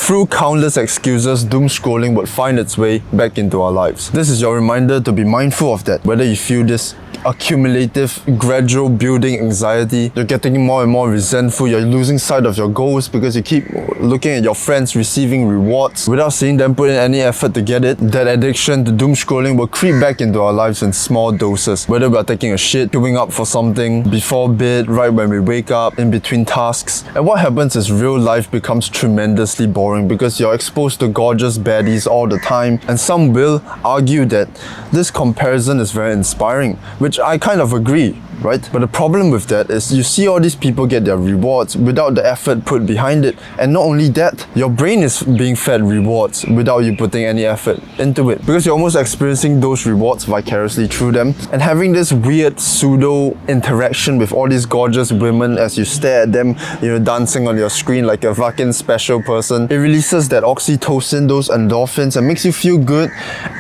Through countless excuses, doom scrolling would find its way back into our lives. This is your reminder to be mindful of that. Whether you feel this accumulative, gradual building anxiety, you're getting more and more resentful, you're losing sight of your goals because you keep looking at your friends receiving rewards without seeing them put in any effort to get it. That addiction to doom scrolling will creep back into our lives in small doses. Whether we're taking a shit, queuing up for something, before bed, right when we wake up, in between tasks. And what happens is real life becomes tremendously boring because you're exposed to gorgeous baddies all the time, and some will argue that this comparison is very inspiring, which I kind of agree, right? But the problem with that is you see all these people get their rewards without the effort put behind it. And not only that, your brain is being fed rewards without you putting any effort into it, because you're almost experiencing those rewards vicariously through them and having this weird pseudo interaction with all these gorgeous women as you stare at them, dancing on your screen like a fucking special person. It releases that oxytocin, those endorphins, and makes you feel good.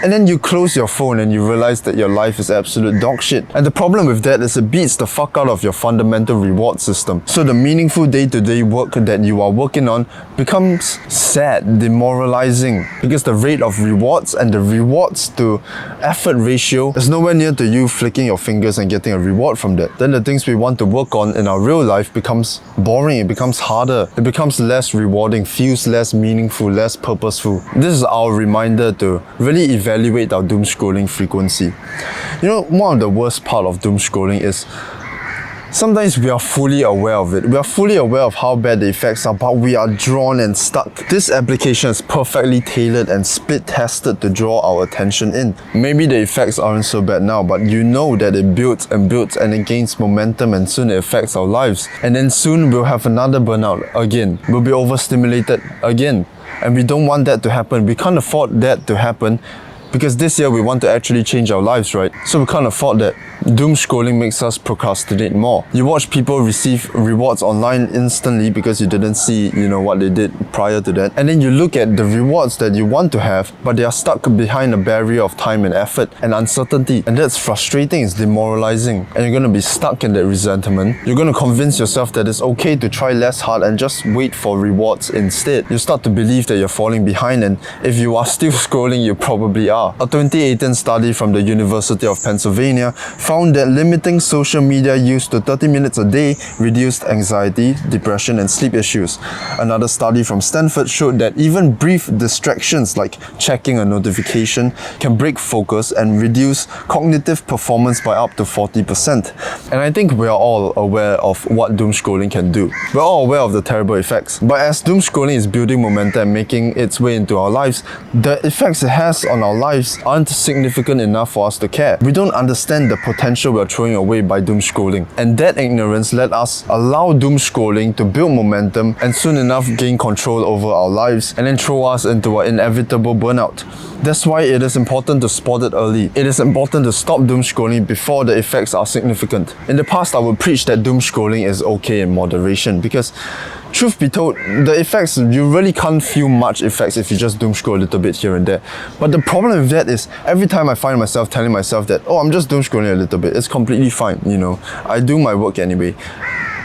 And then you close your phone and you realize that your life is absolute dog shit. And the problem with that is it beats the fuck out of your fundamental reward system. So the meaningful day-to-day work that you are working on becomes sad, demoralizing, because the rate of rewards and the rewards to effort ratio is nowhere near to you flicking your fingers and getting a reward from that. Then the things we want to work on in our real life becomes boring, it becomes harder, it becomes less rewarding, feels less meaningful, less purposeful. This is our reminder to really evaluate our doom scrolling frequency. One of the worst part of doom scrolling is sometimes we are fully aware of it. We are fully aware of how bad the effects are, but we are drawn and stuck. This application is perfectly tailored and split-tested to draw our attention in. Maybe the effects aren't so bad now, but you know that it builds and builds and it gains momentum, and soon it affects our lives. And then soon we'll have another burnout again. We'll be overstimulated again. And we don't want that to happen. We can't afford that to happen, because this year we want to actually change our lives, right? So we can't afford that. Doom scrolling makes us procrastinate more. You watch people receive rewards online instantly because you didn't see, what they did prior to that. And then you look at the rewards that you want to have, but they are stuck behind a barrier of time and effort and uncertainty. And that's frustrating, it's demoralizing. And you're going to be stuck in that resentment. You're going to convince yourself that it's okay to try less hard and just wait for rewards instead. You start to believe that you're falling behind, and if you are still scrolling, you probably are. A 2018 study from the University of Pennsylvania found that limiting social media use to 30 minutes a day reduced anxiety, depression, and sleep issues. Another study from Stanford showed that even brief distractions like checking a notification can break focus and reduce cognitive performance by up to 40%. And I think we are all aware of what doom scrolling can do. We're all aware of the terrible effects. But as doom scrolling is building momentum and making its way into our lives, the effects it has on our lives aren't significant enough for us to care. We don't understand the potential we're throwing away by doom scrolling. And that ignorance let us allow doom scrolling to build momentum and soon enough gain control over our lives and then throw us into an inevitable burnout. That's why it is important to spot it early. It is important to stop doom scrolling before the effects are significant. In the past, I would preach that doom scrolling is okay in moderation, because truth be told, the effects, you really can't feel much effects if you just doom scroll a little bit here and there. But the problem with that is every time I find myself telling myself that, I'm just doom scrolling a little bit, it's completely fine, I do my work anyway.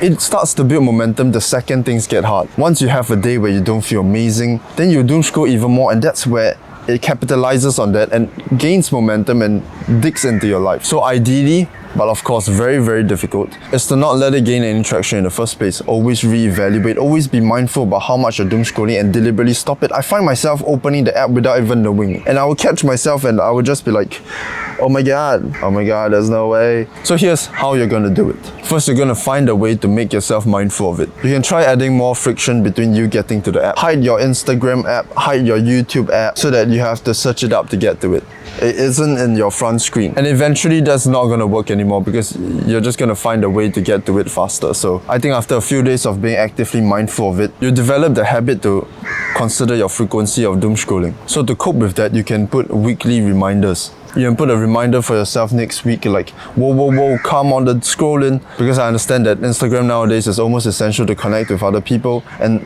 It starts to build momentum the second things get hard. Once you have a day where you don't feel amazing, then you doom scroll even more, and that's where it capitalizes on that and gains momentum and digs into your life. So ideally, but of course very, very difficult, is to not let it gain any traction in the first place. Always reevaluate, always be mindful about how much you're doom scrolling and deliberately stop it. I find myself opening the app without even knowing, and I will catch myself and I will just be like, oh my god, there's no way. So here's how you're gonna do it. First, you're gonna find a way to make yourself mindful of it. You can try adding more friction between you getting to the app. Hide your Instagram app, hide your YouTube app, so that you have to search it up to get to it. It isn't in your front screen. And eventually that's not gonna work anymore, because you're just gonna find a way to get to it faster. So I think after a few days of being actively mindful of it, you develop the habit to consider your frequency of doom scrolling. So to cope with that, you can put weekly reminders. You can put a reminder for yourself next week, like, whoa, come on the scrolling. Because I understand that Instagram nowadays is almost essential to connect with other people, and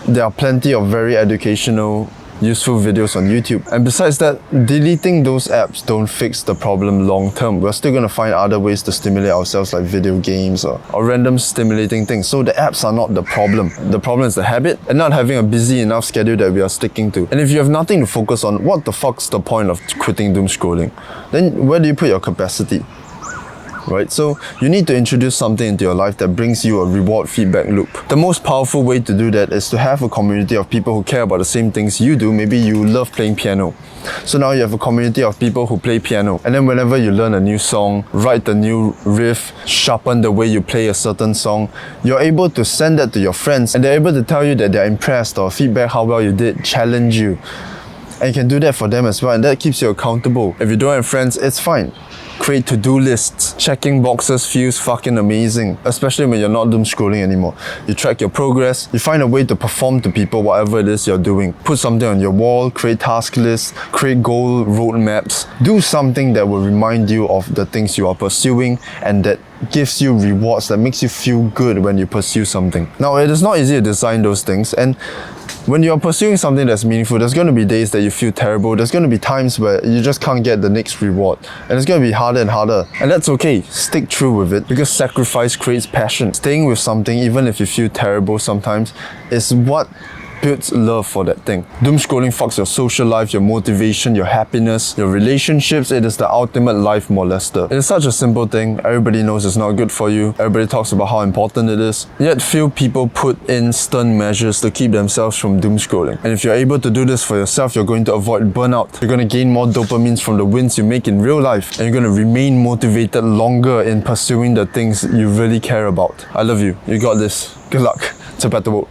there are plenty of very educational useful videos on YouTube. And besides that, deleting those apps don't fix the problem long term. We're still going to find other ways to stimulate ourselves, like video games or random stimulating things. So the apps are not the problem. The problem is the habit and not having a busy enough schedule that we are sticking to. And if you have nothing to focus on, what the fuck's the point of quitting doom scrolling? Then where do you put your capacity? Right? So you need to introduce something into your life that brings you a reward feedback loop. The most powerful way to do that is to have a community of people who care about the same things you do. Maybe you love playing piano. So now you have a community of people who play piano. And then whenever you learn a new song, write a new riff, sharpen the way you play a certain song, you're able to send that to your friends and they're able to tell you that they're impressed or feedback how well you did, challenge you. And you can do that for them as well, and that keeps you accountable. If you don't have friends, it's fine. Create to-do lists. Checking boxes feels fucking amazing, especially when you're not doom scrolling anymore. You track your progress, you find a way to perform to people whatever it is you're doing. Put something on your wall, create task lists, create goal roadmaps. Do something that will remind you of the things you are pursuing and that gives you rewards, that makes you feel good when you pursue something. Now, it is not easy to design those things, and when you're pursuing something that's meaningful, there's going to be days that you feel terrible. There's going to be times where you just can't get the next reward. And it's going to be harder and harder. And that's okay. Stick true with it because sacrifice creates passion. Staying with something, even if you feel terrible sometimes, is what builds love for that thing. Doom scrolling fucks your social life, your motivation, your happiness, your relationships. It is the ultimate life molester. It is such a simple thing. Everybody knows it's not good for you. Everybody talks about how important it is. Yet few people put in stern measures to keep themselves from doom scrolling. And if you're able to do this for yourself, you're going to avoid burnout. You're going to gain more dopamines from the wins you make in real life. And you're going to remain motivated longer in pursuing the things you really care about. I love you. You got this. Good luck. It's a better world.